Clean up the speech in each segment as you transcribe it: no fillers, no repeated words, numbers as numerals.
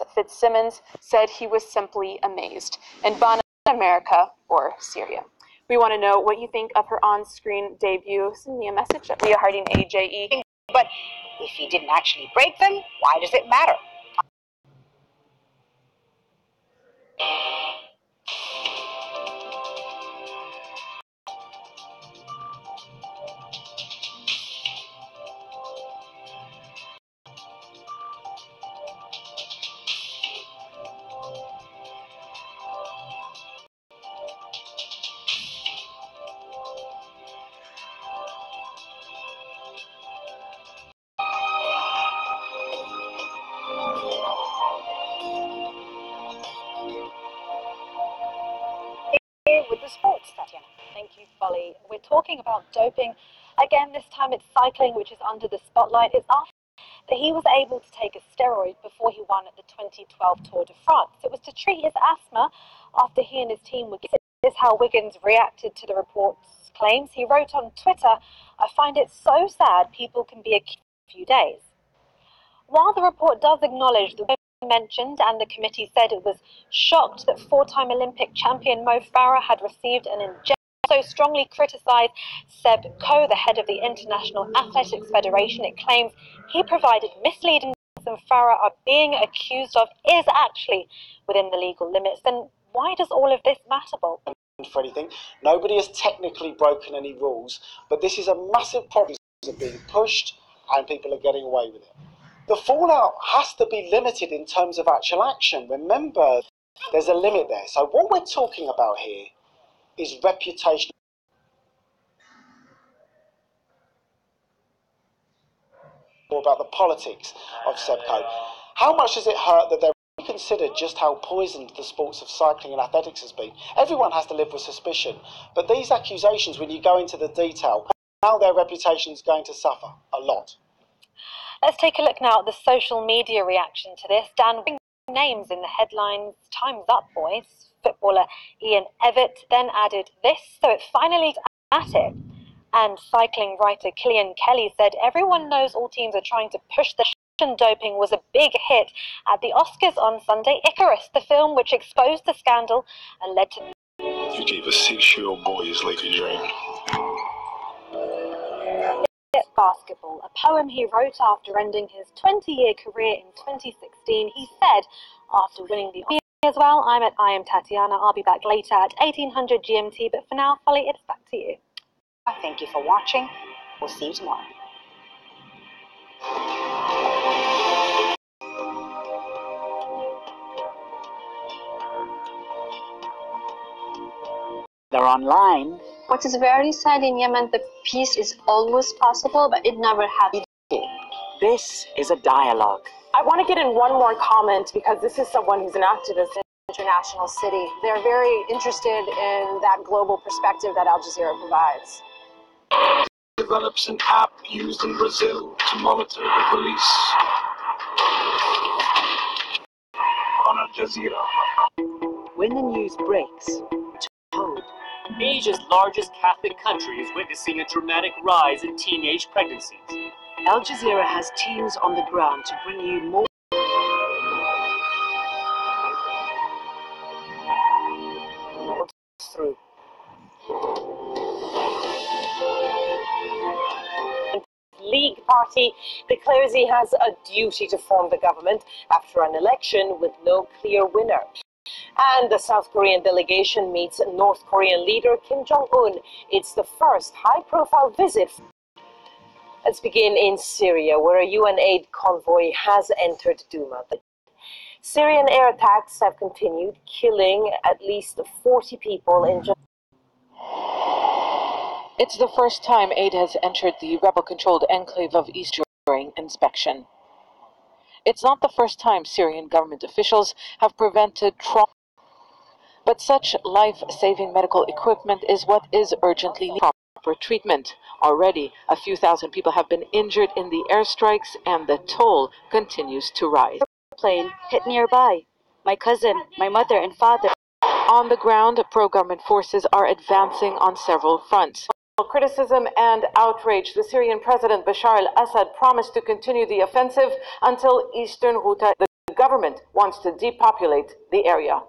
Fitzsimmons said he was simply amazed. And Bana, America or Syria. We want to know what you think of her on-screen debut. Send me a message at Leah Harding, AJE. But if he didn't actually break them, why does it matter? With the sports, Tatiana. Thank you, Folly. We're talking about doping. Again, this time it's cycling, which is under the spotlight. It's after that he was able to take a steroid before he won at the 2012 Tour de France. It was to treat his asthma after he and his team were. This is how Wiggins reacted to the report's claims. He wrote on Twitter, "I find it so sad people can be accused for a few days." While the report does acknowledge the mentioned and the committee said it was shocked that four-time Olympic champion Mo Farah had received an injection, so strongly criticised Seb Coe, the head of the International Athletics Federation. It claims he provided misleading and Farah are being accused of is actually within the legal limits. Then why does all of this matter, Bob? For anything, nobody has technically broken any rules, but this is a massive problem of being pushed and people are getting away with it. The fallout has to be limited in terms of actual action. Remember, there's a limit there. So what we're talking about here is reputation. More about the politics of Sebco. How much does it hurt that they're considered just how poisoned the sports of cycling and athletics has been? Everyone has to live with suspicion. But these accusations, when you go into the detail, how their reputation is going to suffer a lot. Let's take a look now at the social media reaction to this. Dan, names in the headlines. Time's up, boys. Footballer Ian Evatt then added this, so it's finally at it. And cycling writer Killian Kelly said, everyone knows all teams are trying to push the doping was a big hit at the Oscars on Sunday. Icarus, the film which exposed the scandal and led to... You gave a 6-year-old boy his Laker dream. Basketball, a poem he wrote after ending his 20-year career in 2016. He said, after winning the Oscars as well, I am Tatiana. I'll be back later at 1800 GMT, but for now, Folly, it's back to you. Thank you for watching. We'll see you tomorrow. They're online. What is very sad in Yemen, the peace is always possible, but it never happened. This is a dialogue. I want to get in one more comment because this is someone who's an activist in an international city. They're very interested in that global perspective that Aljazeera provides. Develops an app used in Brazil to monitor the police on Aljazeera. When the news breaks, told. Asia's largest Catholic country is witnessing a dramatic rise in teenage pregnancies. Al Jazeera has teams on the ground to bring you more. Through. League party declares he has a duty to form the government after an election with no clear winner. And the South Korean delegation meets North Korean leader Kim Jong-un. It's the first high-profile visit. Let's begin in Syria, where a UN aid convoy has entered Douma. The Syrian air attacks have continued, killing at least 40 people in just... It's the first time aid has entered the rebel-controlled enclave of East during inspection. It's not the first time Syrian government officials have prevented trauma, but such life-saving medical equipment is what is urgently needed for treatment. Already, a few thousand people have been injured in the airstrikes, and the toll continues to rise. A plane hit nearby. My cousin, my mother, and father. On the ground, pro-government forces are advancing on several fronts. Criticism and outrage, the Syrian President Bashar al-Assad promised to continue the offensive until eastern Ghouta, the government wants to depopulate the area.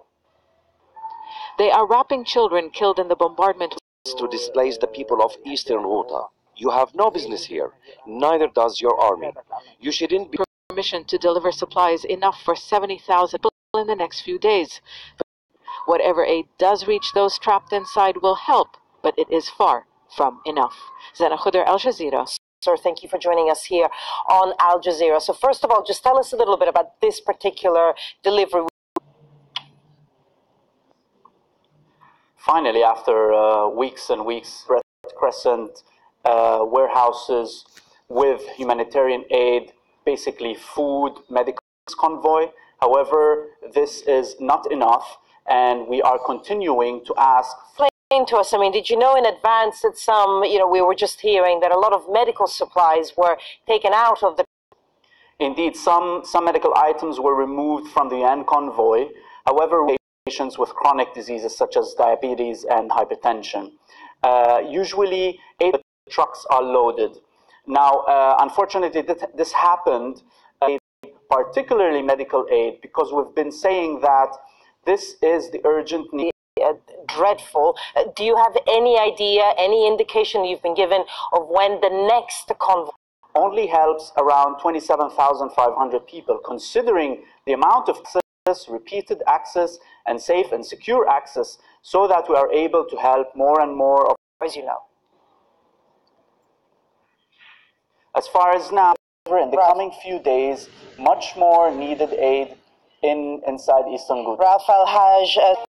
They are wrapping children killed in the bombardment to displace the people of Eastern Ghouta. You have no business here, neither does your army. You shouldn't be permission to deliver supplies enough for 70,000 people in the next few days. Whatever aid does reach those trapped inside will help, but it is far from enough. Zana Khuder, Aljazeera. Sir, thank you for joining us here on Al Jazeera. So first of all, just tell us a little bit about this particular delivery. Finally, after weeks and weeks, Red Crescent warehouses with humanitarian aid, basically food, medical convoy. However, this is not enough, and we are continuing to ask. Explain to us, I mean, did you know in advance that some, we were just hearing that a lot of medical supplies were taken out of the... Indeed, some medical items were removed from the UN convoy. However, patients with chronic diseases such as diabetes and hypertension. Usually, 8 trucks are loaded. Now, unfortunately, this happened, particularly medical aid, because we've been saying that this is the urgent need. Dreadful. Do you have any idea, any indication you've been given of when the next convoy? Only helps around 27,500 people, considering the amount of access, repeated access, and safe and secure access, so that we are able to help more and more of, as you know. As far as now, in the coming few days, much more needed aid inside Eastern Ghouta. Ralph Al-Haj.